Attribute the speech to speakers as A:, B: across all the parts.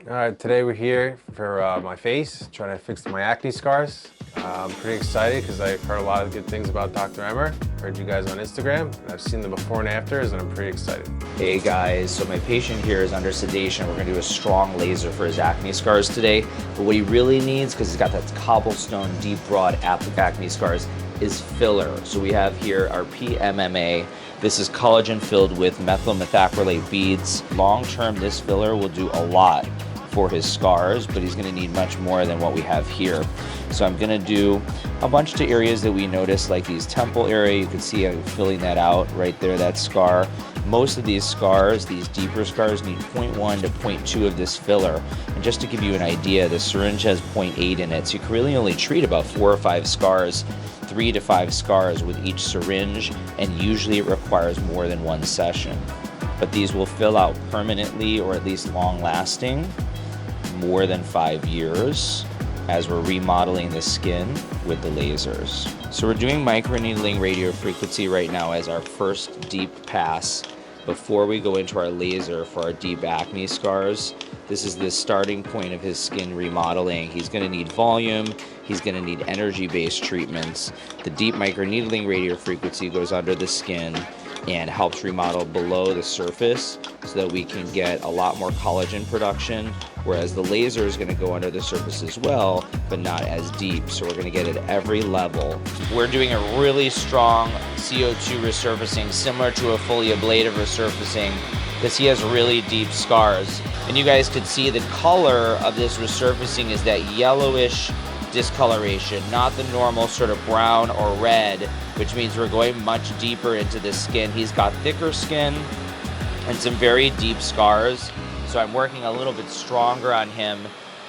A: Today we're here for my face, trying to fix my acne scars. I'm pretty excited because I've heard a lot of good things about Dr. Emer. Heard you guys on Instagram, and I've seen the before and afters, and I'm pretty excited.
B: Hey guys, so my patient here is under sedation. We're gonna do a strong laser for his acne scars today. But what he really needs, because he's got that cobblestone, deep, broad acne scars, is filler. So we have here our PMMA. This is collagen filled with methyl methacrylate beads. Long term, this filler will do a lot for his scars, but he's gonna need much more than what we have here. So I'm gonna do a bunch to areas that we noticed, like these temple area. You can see I'm filling that out right there, that scar. Most of these scars, these deeper scars, need 0.1 to 0.2 of this filler. And just to give you an idea, the syringe has 0.8 in it, so you can really only treat about 4 or 5 scars, 3 to 5 scars with each syringe, and usually it requires more than 1 session. But these will fill out permanently, or at least long lasting, more than 5 years, as we're remodeling the skin with the lasers. So we're doing microneedling radiofrequency right now as our first deep pass before we go into our laser for our deep acne scars. This is the starting point of his skin remodeling. He's gonna need volume, he's gonna need energy-based treatments. The deep microneedling radiofrequency goes under the skin and helps remodel below the surface so that we can get a lot more collagen production, whereas the laser is going to go under the surface as well, but not as deep. So we're going to get it at every level. We're doing a really strong CO2 resurfacing, similar to a fully ablative resurfacing, because he has really deep scars. And you guys could see the color of this resurfacing is that yellowish discoloration, not the normal sort of brown or red, which means we're going much deeper into the skin. He's got thicker skin and some very deep scars, so I'm working a little bit stronger on him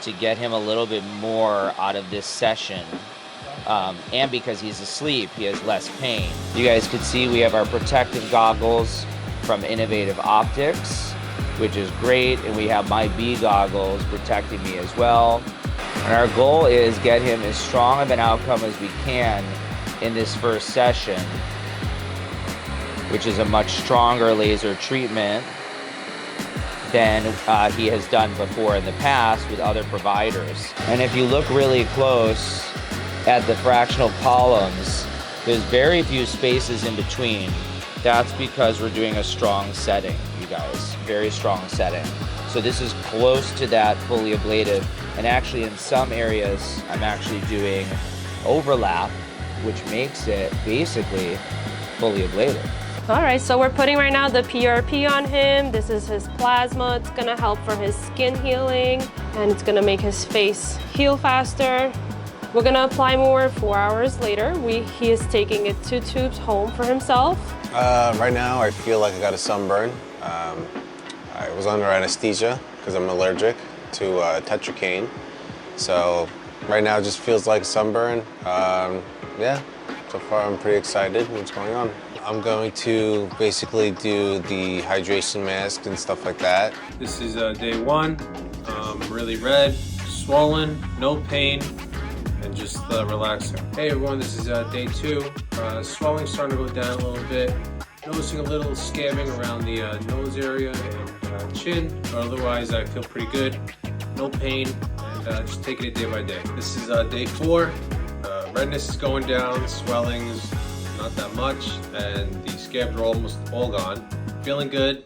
B: to get him a little bit more out of this session. And because he's asleep, he has less pain. You guys can see we have our protective goggles from Innovative Optics, which is great, and we have my B goggles protecting me as well. And our goal is get him as strong of an outcome as we can in this first session, which is a much stronger laser treatment than he has done before in the past with other providers. And if you look really close at the fractional columns, there's very few spaces in between. That's because we're doing a strong setting, you guys, very strong setting. So this is close to that fully ablative, and actually in some areas I'm actually doing overlap, which makes it basically fully ablative.
C: All right, so we're putting right now the PRP on him. This is his plasma. It's gonna help for his skin healing, and it's gonna make his face heal faster. We're gonna apply more 4 hours later. He is taking it 2 tubes home for himself.
A: Right now I feel like I got a sunburn. I was under anesthesia because I'm allergic to tetracaine. So right now it just feels like a sunburn. Yeah, so far I'm pretty excited what's going on. I'm going to basically do the hydration mask and stuff like that.
D: This is day 1, really red, swollen, no pain, and just relaxing. Hey everyone, this is day 2. Swelling starting to go down a little bit. Noticing a little scabbing around the nose area and chin, but otherwise I feel pretty good. No pain, and just taking it day by day. This is day 4. Redness is going down, swelling is not that much, and the scabs are almost all gone. Feeling good.